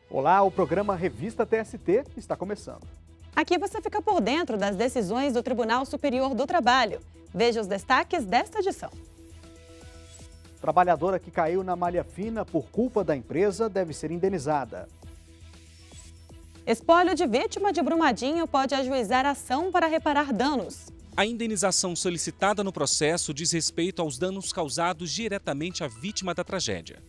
Olá, o programa Revista TST está começando. Aqui você fica por dentro das decisões do Tribunal Superior do Trabalho. Veja os destaques desta edição. Trabalhadora que caiu na malha fina por culpa da empresa deve ser indenizada. Espólio de vítima de Brumadinho pode ajuizar ação para reparar danos. A indenização solicitada no processo diz respeito aos danos causados diretamente à vítima da tragédia.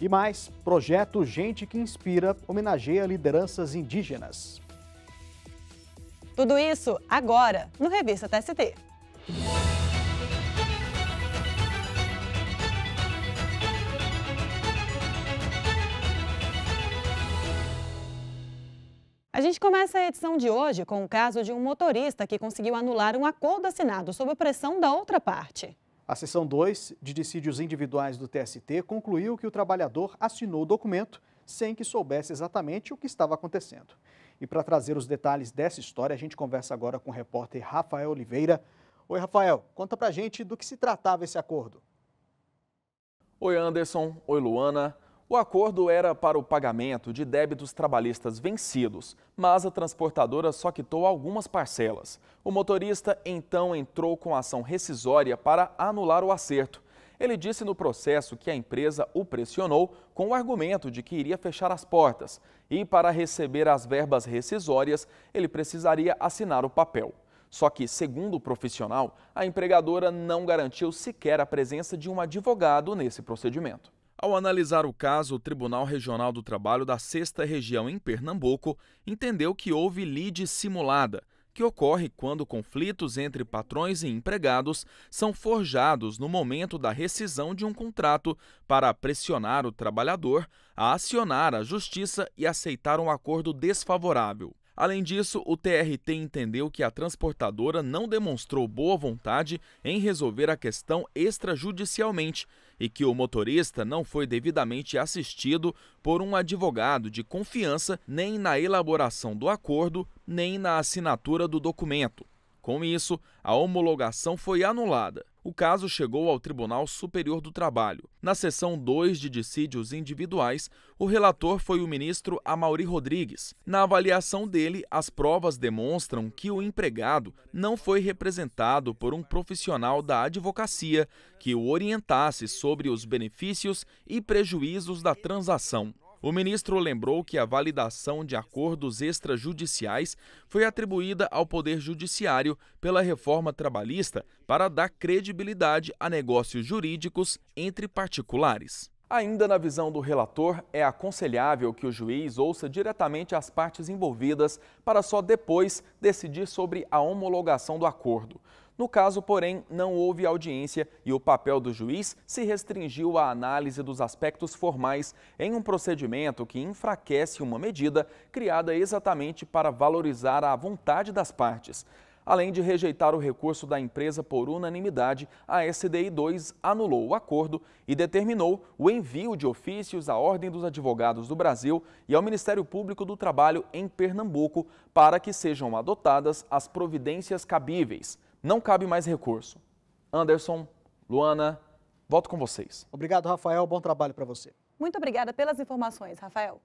E mais, projeto Gente que Inspira homenageia lideranças indígenas. Tudo isso agora no Revista TST. A gente começa a edição de hoje com o caso de um motorista que conseguiu anular um acordo assinado sob pressão da outra parte. A seção 2 de dissídios individuais do TST concluiu que o trabalhador assinou o documento sem que soubesse exatamente o que estava acontecendo. E para trazer os detalhes dessa história, a gente conversa agora com o repórter Rafael Oliveira. Oi, Rafael, conta pra gente do que se tratava esse acordo. Oi, Anderson. Oi, Luana. O acordo era para o pagamento de débitos trabalhistas vencidos, mas a transportadora só quitou algumas parcelas. O motorista então entrou com ação rescisória para anular o acerto. Ele disse no processo que a empresa o pressionou com o argumento de que iria fechar as portas e, para receber as verbas rescisórias, ele precisaria assinar o papel. Só que, segundo o profissional, a empregadora não garantiu sequer a presença de um advogado nesse procedimento. Ao analisar o caso, o Tribunal Regional do Trabalho da 6ª Região em Pernambuco entendeu que houve lide simulada, que ocorre quando conflitos entre patrões e empregados são forjados no momento da rescisão de um contrato para pressionar o trabalhador a acionar a justiça e aceitar um acordo desfavorável. Além disso, o TRT entendeu que a transportadora não demonstrou boa vontade em resolver a questão extrajudicialmente e que o motorista não foi devidamente assistido por um advogado de confiança nem na elaboração do acordo, nem na assinatura do documento. Com isso, a homologação foi anulada. O caso chegou ao Tribunal Superior do Trabalho. Na seção 2 de dissídios individuais, o relator foi o ministro Amaury Rodrigues. Na avaliação dele, as provas demonstram que o empregado não foi representado por um profissional da advocacia que o orientasse sobre os benefícios e prejuízos da transação. O ministro lembrou que a validação de acordos extrajudiciais foi atribuída ao Poder Judiciário pela reforma trabalhista para dar credibilidade a negócios jurídicos entre particulares. Ainda na visão do relator, é aconselhável que o juiz ouça diretamente as partes envolvidas para só depois decidir sobre a homologação do acordo. No caso, porém, não houve audiência e o papel do juiz se restringiu à análise dos aspectos formais em um procedimento que enfraquece uma medida criada exatamente para valorizar a vontade das partes. Além de rejeitar o recurso da empresa por unanimidade, a SDI 2 anulou o acordo e determinou o envio de ofícios à Ordem dos Advogados do Brasil e ao Ministério Público do Trabalho em Pernambuco para que sejam adotadas as providências cabíveis. Não cabe mais recurso. Anderson, Luana, volto com vocês. Obrigado, Rafael. Bom trabalho para você. Muito obrigada pelas informações, Rafael.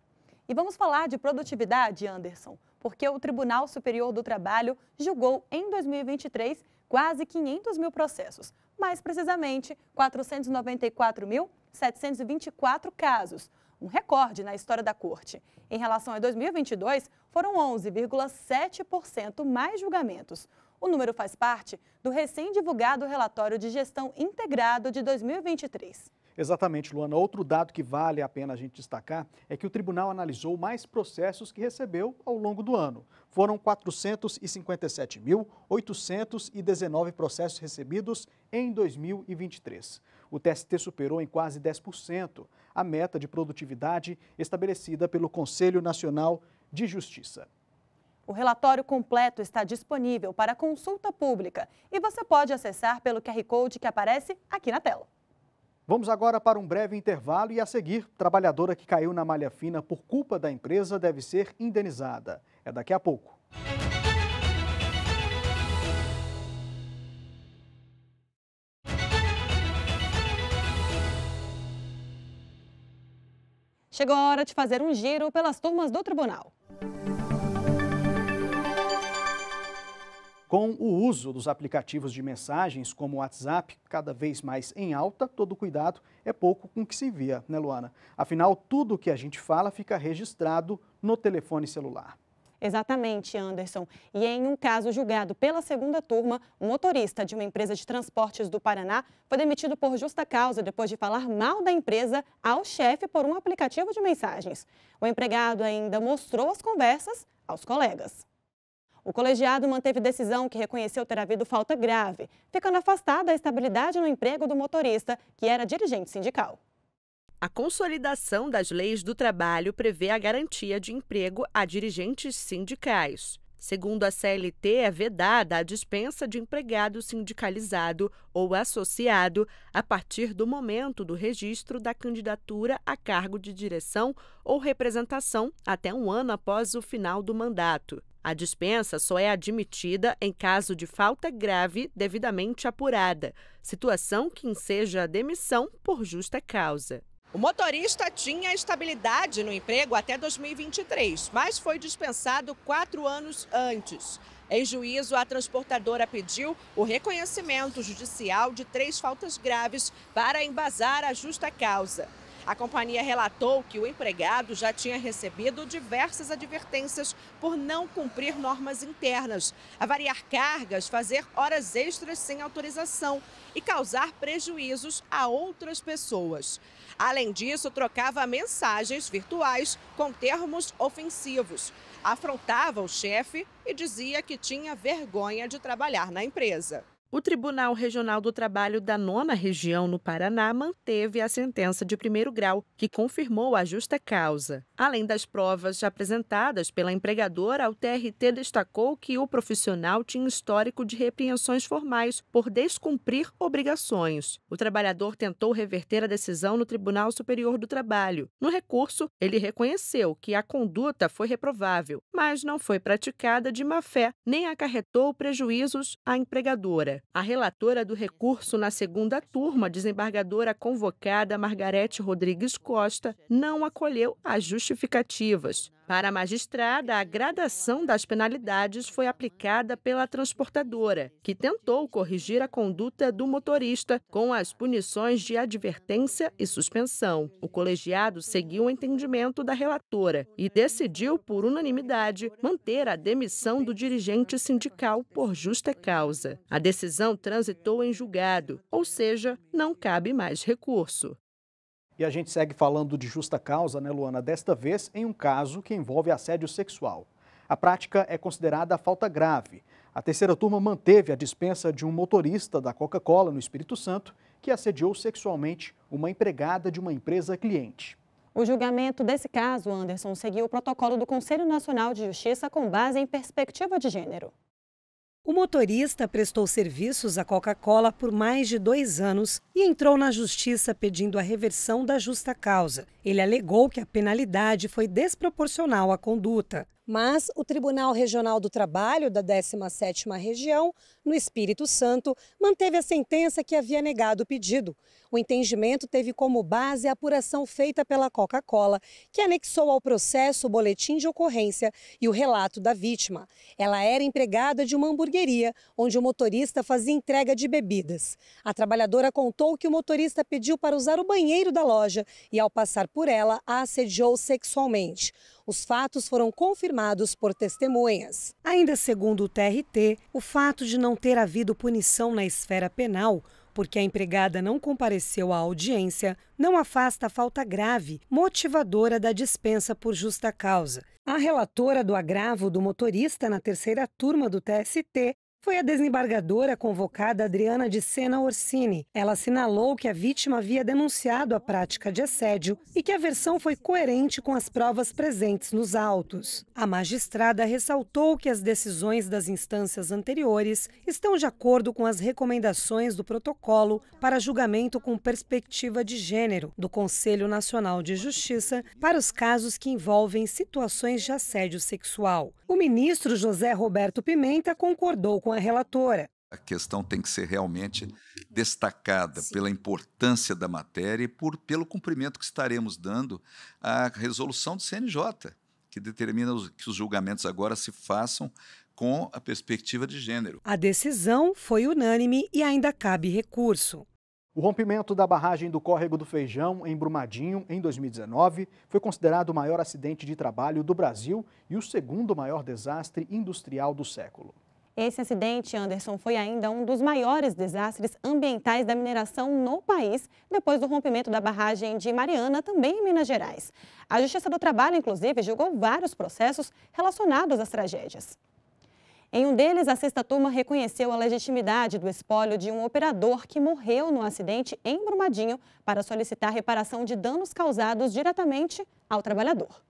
E vamos falar de produtividade, Anderson, porque o Tribunal Superior do Trabalho julgou em 2023 quase 500 mil processos, mais precisamente 494.724 casos, um recorde na história da Corte. Em relação a 2022, foram 11,7% mais julgamentos. O número faz parte do recém-divulgado relatório de gestão integrado de 2023. Exatamente, Luana. Outro dado que vale a pena a gente destacar é que o tribunal analisou mais processos que recebeu ao longo do ano. Foram 457.819 processos recebidos em 2023. O TST superou em quase 10% a meta de produtividade estabelecida pelo Conselho Nacional de Justiça. O relatório completo está disponível para consulta pública e você pode acessar pelo QR Code que aparece aqui na tela. Vamos agora para um breve intervalo e, a seguir, trabalhadora que caiu na malha fina por culpa da empresa deve ser indenizada. É daqui a pouco. Chegou a hora de fazer um giro pelas turmas do tribunal. Com o uso dos aplicativos de mensagens, como o WhatsApp, cada vez mais em alta, todo cuidado é pouco com o que se envia, né, Luana? Afinal, tudo o que a gente fala fica registrado no telefone celular. Exatamente, Anderson. E em um caso julgado pela segunda turma, um motorista de uma empresa de transportes do Paraná foi demitido por justa causa depois de falar mal da empresa ao chefe por um aplicativo de mensagens. O empregado ainda mostrou as conversas aos colegas. O colegiado manteve decisão que reconheceu ter havido falta grave, ficando afastada a estabilidade no emprego do motorista, que era dirigente sindical. A consolidação das leis do trabalho prevê a garantia de emprego a dirigentes sindicais. Segundo a CLT, é vedada a dispensa de empregado sindicalizado ou associado a partir do momento do registro da candidatura a cargo de direção ou representação até um ano após o final do mandato. A dispensa só é admitida em caso de falta grave devidamente apurada, situação que enseja a demissão por justa causa. O motorista tinha estabilidade no emprego até 2023, mas foi dispensado 4 anos antes. Em juízo, a transportadora pediu o reconhecimento judicial de 3 faltas graves para embasar a justa causa. A companhia relatou que o empregado já tinha recebido diversas advertências por não cumprir normas internas, avariar cargas, fazer horas extras sem autorização e causar prejuízos a outras pessoas. Além disso, trocava mensagens virtuais com termos ofensivos, afrontava o chefe e dizia que tinha vergonha de trabalhar na empresa. O Tribunal Regional do Trabalho da 9ª Região no Paraná manteve a sentença de primeiro grau, que confirmou a justa causa. Além das provas apresentadas pela empregadora, o TRT destacou que o profissional tinha histórico de repreensões formais por descumprir obrigações. O trabalhador tentou reverter a decisão no Tribunal Superior do Trabalho. No recurso, ele reconheceu que a conduta foi reprovável, mas não foi praticada de má-fé, nem acarretou prejuízos à empregadora. A relatora do recurso na segunda turma, desembargadora convocada Margarete Rodrigues Costa, não acolheu as justificativas. Para a magistrada, a gradação das penalidades foi aplicada pela transportadora, que tentou corrigir a conduta do motorista com as punições de advertência e suspensão. O colegiado seguiu o entendimento da relatora e decidiu, por unanimidade, manter a demissão do dirigente sindical por justa causa. A decisão transitou em julgado, ou seja, não cabe mais recurso. E a gente segue falando de justa causa, né, Luana? Desta vez em um caso que envolve assédio sexual. A prática é considerada falta grave. A terceira turma manteve a dispensa de um motorista da Coca-Cola no Espírito Santo que assediou sexualmente uma empregada de uma empresa cliente. O julgamento desse caso, Anderson, seguiu o protocolo do Conselho Nacional de Justiça com base em perspectiva de gênero. O motorista prestou serviços à Coca-Cola por mais de 2 anos e entrou na justiça pedindo a reversão da justa causa. Ele alegou que a penalidade foi desproporcional à conduta. Mas o Tribunal Regional do Trabalho da 17ª Região, no Espírito Santo, manteve a sentença que havia negado o pedido. O entendimento teve como base a apuração feita pela Coca-Cola, que anexou ao processo o boletim de ocorrência e o relato da vítima. Ela era empregada de uma hamburgueria, onde o motorista fazia entrega de bebidas. A trabalhadora contou que o motorista pediu para usar o banheiro da loja e, ao passar por ela, a assediou sexualmente. Os fatos foram confirmados por testemunhas. Ainda segundo o TRT, o fato de não ter havido punição na esfera penal, porque a empregada não compareceu à audiência, não afasta a falta grave, motivadora da dispensa por justa causa. A relatora do agravo do motorista na terceira turma do TST foi a desembargadora convocada Adriana de Sena Orsini. Ela assinalou que a vítima havia denunciado a prática de assédio e que a versão foi coerente com as provas presentes nos autos. A magistrada ressaltou que as decisões das instâncias anteriores estão de acordo com as recomendações do protocolo para julgamento com perspectiva de gênero do Conselho Nacional de Justiça para os casos que envolvem situações de assédio sexual. O ministro José Roberto Pimenta concordou com a relatora. A questão tem que ser realmente destacada pela importância da matéria e pelo cumprimento que estaremos dando à resolução do CNJ, que determina que os julgamentos agora se façam com a perspectiva de gênero. A decisão foi unânime e ainda cabe recurso. O rompimento da barragem do Córrego do Feijão, em Brumadinho, em 2019, foi considerado o maior acidente de trabalho do Brasil e o segundo maior desastre industrial do século. Esse acidente, Anderson, foi ainda um dos maiores desastres ambientais da mineração no país, depois do rompimento da barragem de Mariana, também em Minas Gerais. A Justiça do Trabalho, inclusive, julgou vários processos relacionados às tragédias. Em um deles, a sexta turma reconheceu a legitimidade do espólio de um operador que morreu no acidente em Brumadinho para solicitar reparação de danos causados diretamente ao trabalhador.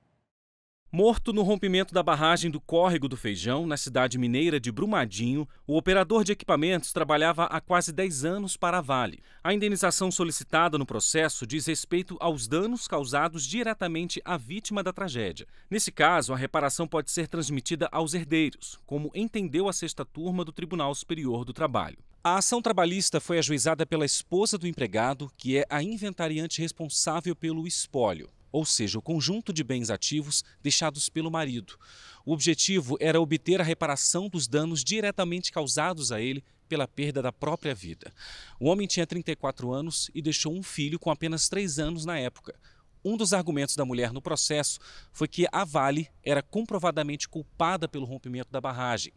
Morto no rompimento da barragem do Córrego do Feijão, na cidade mineira de Brumadinho, o operador de equipamentos trabalhava há quase 10 anos para a Vale. A indenização solicitada no processo diz respeito aos danos causados diretamente à vítima da tragédia. Nesse caso, a reparação pode ser transmitida aos herdeiros, como entendeu a sexta turma do Tribunal Superior do Trabalho. A ação trabalhista foi ajuizada pela esposa do empregado, que é a inventariante responsável pelo espólio, ou seja, o conjunto de bens ativos deixados pelo marido. O objetivo era obter a reparação dos danos diretamente causados a ele pela perda da própria vida. O homem tinha 34 anos e deixou um filho com apenas 3 anos na época. Um dos argumentos da mulher no processo foi que a Vale era comprovadamente culpada pelo rompimento da barragem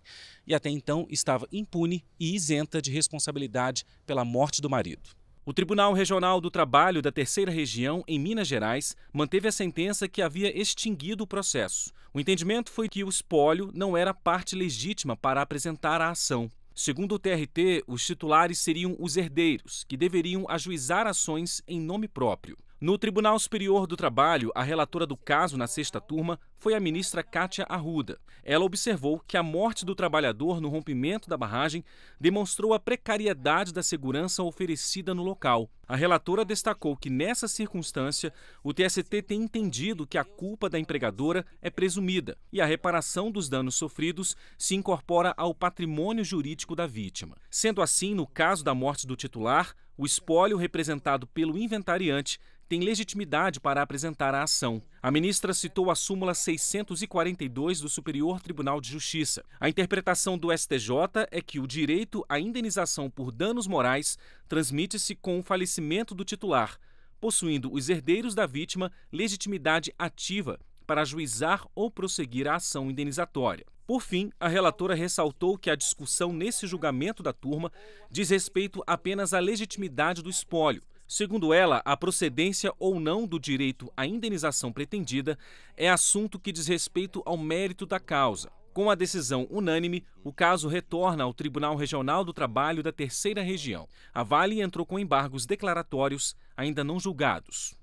e até então estava impune e isenta de responsabilidade pela morte do marido. O Tribunal Regional do Trabalho da Terceira Região, em Minas Gerais, manteve a sentença que havia extinguido o processo. O entendimento foi que o espólio não era parte legítima para apresentar a ação. Segundo o TRT, os titulares seriam os herdeiros, que deveriam ajuizar ações em nome próprio. No Tribunal Superior do Trabalho, a relatora do caso na sexta turma foi a ministra Kátia Arruda. Ela observou que a morte do trabalhador no rompimento da barragem demonstrou a precariedade da segurança oferecida no local. A relatora destacou que, nessa circunstância, o TST tem entendido que a culpa da empregadora é presumida e a reparação dos danos sofridos se incorpora ao patrimônio jurídico da vítima. Sendo assim, no caso da morte do titular, o espólio representado pelo inventariante tem legitimidade para apresentar a ação. A ministra citou a súmula 642 do Superior Tribunal de Justiça. A interpretação do STJ é que o direito à indenização por danos morais transmite-se com o falecimento do titular, possuindo os herdeiros da vítima legitimidade ativa para ajuizar ou prosseguir a ação indenizatória. Por fim, a relatora ressaltou que a discussão nesse julgamento da turma diz respeito apenas à legitimidade do espólio. Segundo ela, a procedência ou não do direito à indenização pretendida é assunto que diz respeito ao mérito da causa. Com a decisão unânime, o caso retorna ao Tribunal Regional do Trabalho da Terceira Região. A Vale entrou com embargos declaratórios ainda não julgados.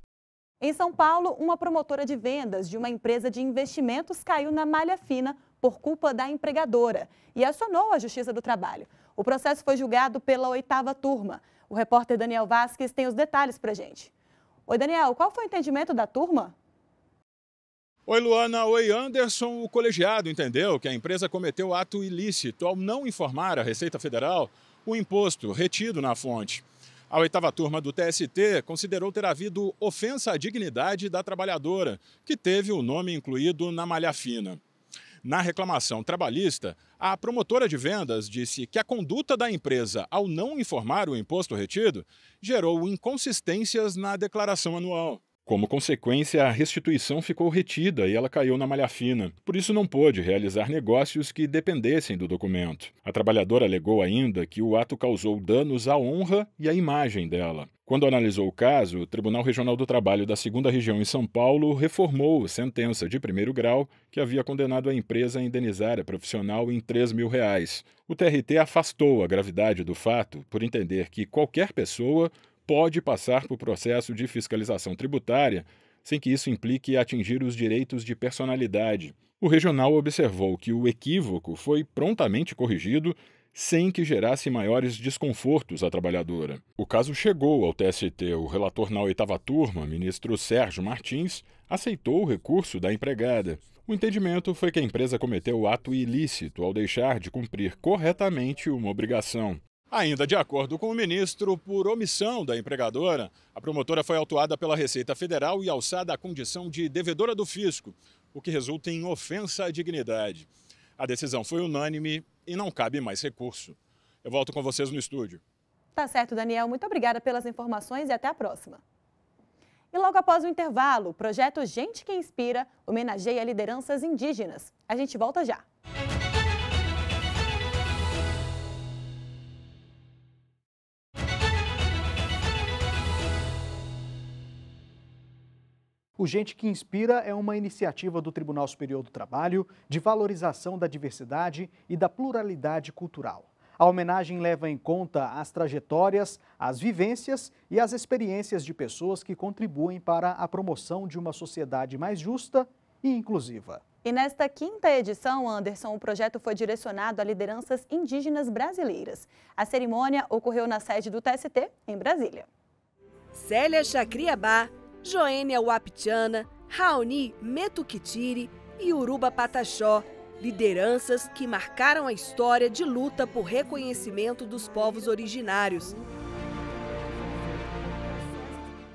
Em São Paulo, uma promotora de vendas de uma empresa de investimentos caiu na malha fina por culpa da empregadora e acionou a Justiça do Trabalho. O processo foi julgado pela 8ª turma. O repórter Daniel Vasquez tem os detalhes pra gente. Oi, Daniel, qual foi o entendimento da turma? Oi, Luana. Oi, Anderson. O colegiado entendeu que a empresa cometeu ato ilícito ao não informar a Receita Federal o imposto retido na fonte. A 8ª turma do TST considerou ter havido ofensa à dignidade da trabalhadora, que teve o nome incluído na malha fina. Na reclamação trabalhista, a promotora de vendas disse que a conduta da empresa ao não informar o imposto retido gerou inconsistências na declaração anual. Como consequência, a restituição ficou retida e ela caiu na malha fina. Por isso, não pôde realizar negócios que dependessem do documento. A trabalhadora alegou ainda que o ato causou danos à honra e à imagem dela. Quando analisou o caso, o Tribunal Regional do Trabalho da 2ª Região em São Paulo reformou a sentença de 1º grau que havia condenado a empresa a indenizar a profissional em R$3 mil. O TRT afastou a gravidade do fato por entender que qualquer pessoa pode passar por processo de fiscalização tributária sem que isso implique atingir os direitos de personalidade. O regional observou que o equívoco foi prontamente corrigido sem que gerasse maiores desconfortos à trabalhadora. O caso chegou ao TST. O relator na 8ª turma, ministro Sérgio Martins, aceitou o recurso da empregada. O entendimento foi que a empresa cometeu ato ilícito ao deixar de cumprir corretamente uma obrigação. Ainda de acordo com o ministro, por omissão da empregadora, a promotora foi autuada pela Receita Federal e alçada à condição de devedora do fisco, o que resulta em ofensa à dignidade. A decisão foi unânime e não cabe mais recurso. Eu volto com vocês no estúdio. Tá certo, Daniel. Muito obrigada pelas informações e até a próxima. E logo após o intervalo, o projeto Gente que Inspira homenageia lideranças indígenas. A gente volta já. O Gente que Inspira é uma iniciativa do Tribunal Superior do Trabalho de valorização da diversidade e da pluralidade cultural. A homenagem leva em conta as trajetórias, as vivências e as experiências de pessoas que contribuem para a promoção de uma sociedade mais justa e inclusiva. E nesta quinta edição, Anderson, o projeto foi direcionado a lideranças indígenas brasileiras. A cerimônia ocorreu na sede do TST, em Brasília. Célia Chacriabá, Joênia Wapitiana, Raoni Metuquitiri e Uruba Pataxó, lideranças que marcaram a história de luta por reconhecimento dos povos originários.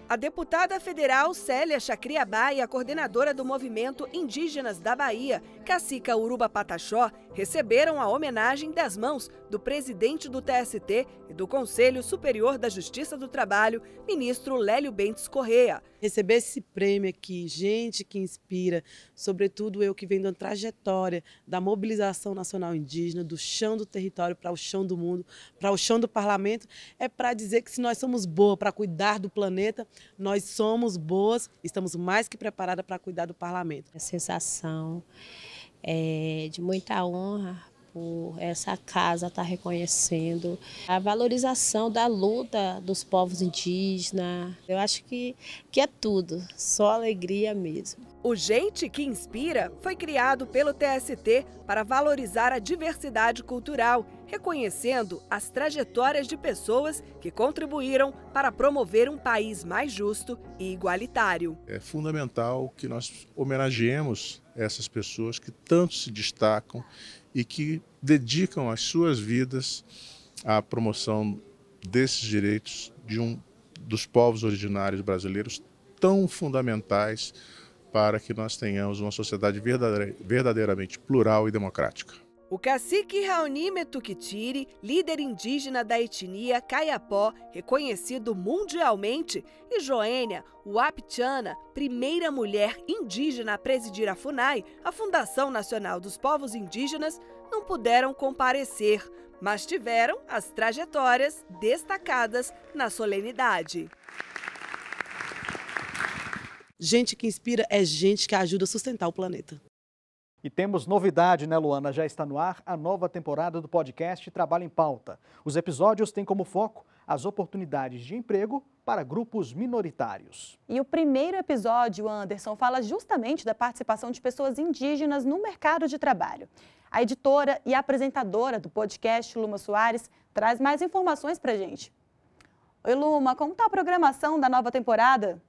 A deputada federal Célia Chacriabá e a coordenadora do Movimento Indígenas da Bahia, Cacica Uruba Pataxó, receberam a homenagem das mãos do presidente do TST e do Conselho Superior da Justiça do Trabalho, ministro Lélio Bentes Correia. Receber esse prêmio aqui, Gente que Inspira, sobretudo eu que venho da trajetória da mobilização nacional indígena, do chão do território para o chão do mundo, para o chão do parlamento, é para dizer que se nós somos boas para cuidar do planeta, nós somos boas, estamos mais que preparadas para cuidar do parlamento. A sensação de muita honra por essa casa estar reconhecendo a valorização da luta dos povos indígenas. Eu acho que é tudo, só alegria mesmo. O Gente que Inspira foi criado pelo TST para valorizar a diversidade cultural, reconhecendo as trajetórias de pessoas que contribuíram para promover um país mais justo e igualitário. É fundamental que nós homenageemos essas pessoas que tanto se destacam e que dedicam as suas vidas à promoção desses direitos dos povos originários brasileiros tão fundamentais para que nós tenhamos uma sociedade verdadeiramente plural e democrática. O cacique Raoni Metuquitiri, líder indígena da etnia Kayapó, reconhecido mundialmente, e Joênia Wapitiana, primeira mulher indígena a presidir a FUNAI, a Fundação Nacional dos Povos Indígenas, não puderam comparecer, mas tiveram as trajetórias destacadas na solenidade. Gente que inspira é gente que ajuda a sustentar o planeta. E temos novidade, né, Luana? Já está no ar a nova temporada do podcast Trabalho em Pauta. Os episódios têm como foco as oportunidades de emprego para grupos minoritários. E o primeiro episódio, Anderson, fala justamente da participação de pessoas indígenas no mercado de trabalho. A editora e apresentadora do podcast, Luma Soares, traz mais informações para a gente. Oi, Luma, como está a programação da nova temporada?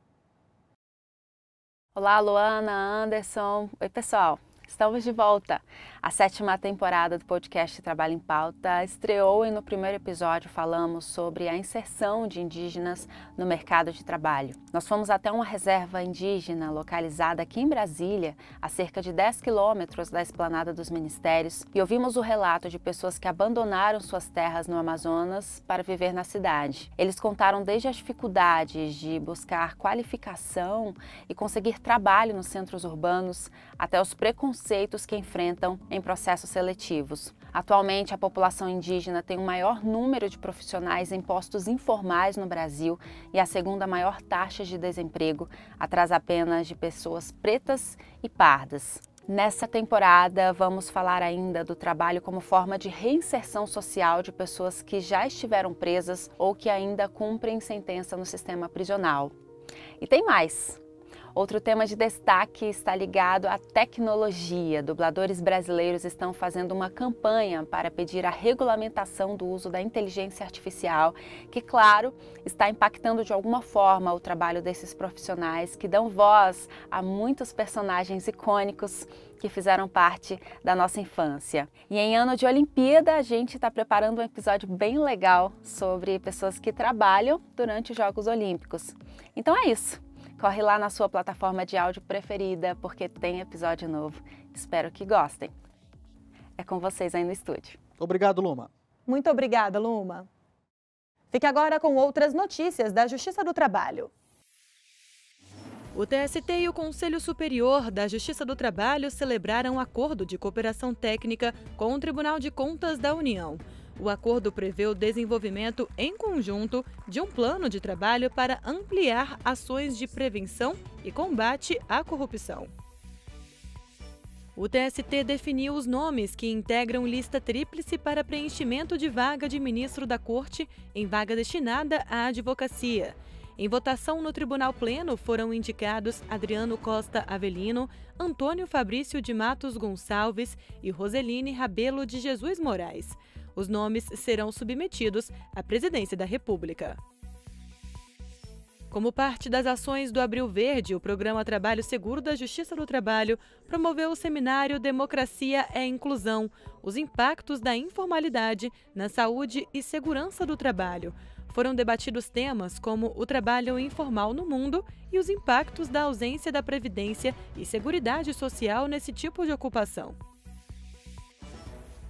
Olá, Luana, Anderson. Oi, pessoal. Estamos de volta. A 7ª temporada do podcast Trabalho em Pauta estreou e no primeiro episódio falamos sobre a inserção de indígenas no mercado de trabalho. Nós fomos até uma reserva indígena localizada aqui em Brasília, a cerca de 10 quilômetros da Esplanada dos Ministérios, e ouvimos o relato de pessoas que abandonaram suas terras no Amazonas para viver na cidade. Eles contaram desde as dificuldades de buscar qualificação e conseguir trabalho nos centros urbanos, até os preconceitos que enfrentam em processos seletivos. Atualmente, a população indígena tem o maior número de profissionais em postos informais no Brasil e a segunda maior taxa de desemprego, atrás apenas de pessoas pretas e pardas. Nessa temporada, vamos falar ainda do trabalho como forma de reinserção social de pessoas que já estiveram presas ou que ainda cumprem sentença no sistema prisional. E tem mais! Outro tema de destaque está ligado à tecnologia. Dubladores brasileiros estão fazendo uma campanha para pedir a regulamentação do uso da inteligência artificial, que, claro, está impactando de alguma forma o trabalho desses profissionais que dão voz a muitos personagens icônicos que fizeram parte da nossa infância. E em ano de Olimpíada, a gente está preparando um episódio bem legal sobre pessoas que trabalham durante os Jogos Olímpicos. Então é isso. Corre lá na sua plataforma de áudio preferida, porque tem episódio novo. Espero que gostem. É com vocês aí no estúdio. Obrigado, Luma. Muito obrigada, Luma. Fique agora com outras notícias da Justiça do Trabalho. O TST e o Conselho Superior da Justiça do Trabalho celebraram um acordo de cooperação técnica com o Tribunal de Contas da União. O acordo prevê o desenvolvimento em conjunto de um plano de trabalho para ampliar ações de prevenção e combate à corrupção. O TST definiu os nomes que integram lista tríplice para preenchimento de vaga de ministro da Corte em vaga destinada à advocacia. Em votação no Tribunal Pleno foram indicados Adriano Costa Avelino, Antônio Fabrício de Matos Gonçalves e Roseline Rabelo de Jesus Moraes. Os nomes serão submetidos à Presidência da República. Como parte das ações do Abril Verde, o Programa Trabalho Seguro da Justiça do Trabalho promoveu o seminário Democracia é Inclusão, os impactos da informalidade na saúde e segurança do trabalho. Foram debatidos temas como o trabalho informal no mundo e os impactos da ausência da previdência e seguridade social nesse tipo de ocupação.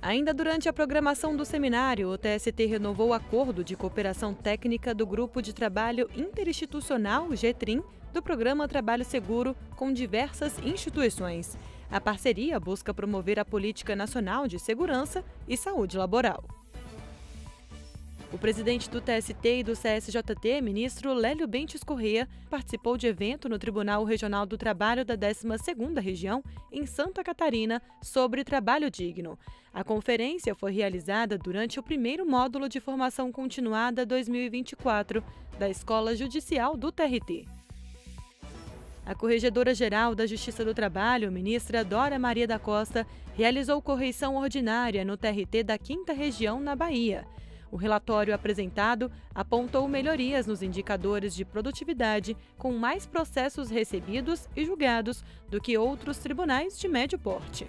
Ainda durante a programação do seminário, o TST renovou o acordo de cooperação técnica do Grupo de Trabalho Interinstitucional, GTRIM, do Programa Trabalho Seguro com diversas instituições. A parceria busca promover a Política Nacional de Segurança e Saúde Laboral. O presidente do TST e do CSJT, ministro Lélio Bentes Corrêa, participou de evento no Tribunal Regional do Trabalho da 12ª Região, em Santa Catarina, sobre trabalho digno. A conferência foi realizada durante o primeiro módulo de formação continuada 2024 da Escola Judicial do TRT. A Corregedora-Geral da Justiça do Trabalho, ministra Dora Maria da Costa, realizou correição ordinária no TRT da 5ª Região, na Bahia. O relatório apresentado apontou melhorias nos indicadores de produtividade, com mais processos recebidos e julgados do que outros tribunais de médio porte.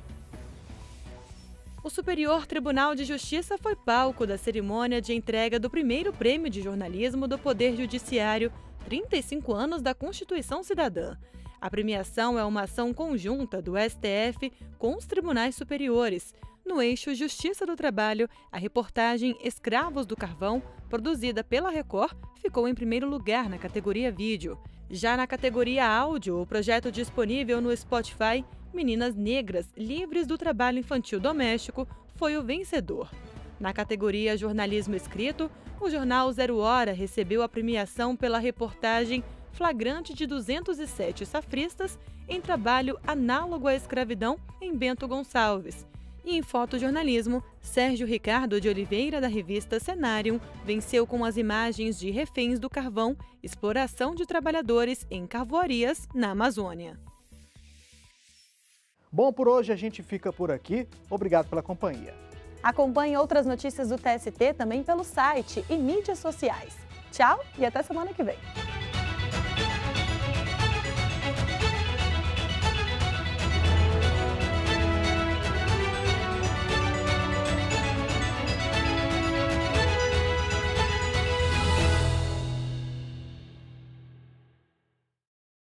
O Superior Tribunal de Justiça foi palco da cerimônia de entrega do primeiro Prêmio de Jornalismo do Poder Judiciário, 35 anos da Constituição Cidadã. A premiação é uma ação conjunta do STF com os tribunais superiores. No eixo Justiça do Trabalho, a reportagem Escravos do Carvão, produzida pela Record, ficou em primeiro lugar na categoria vídeo. Já na categoria áudio, o projeto disponível no Spotify, Meninas Negras Livres do Trabalho Infantil Doméstico, foi o vencedor. Na categoria Jornalismo Escrito, o jornal Zero Hora recebeu a premiação pela reportagem Flagrante de 207 safristas em trabalho análogo à escravidão em Bento Gonçalves. E em fotojornalismo, Sérgio Ricardo de Oliveira, da revista Cenário, venceu com as imagens de reféns do carvão, exploração de trabalhadores em carvoarias na Amazônia. Bom, por hoje a gente fica por aqui. Obrigado pela companhia. Acompanhe outras notícias do TST também pelo site e mídias sociais. Tchau e até semana que vem.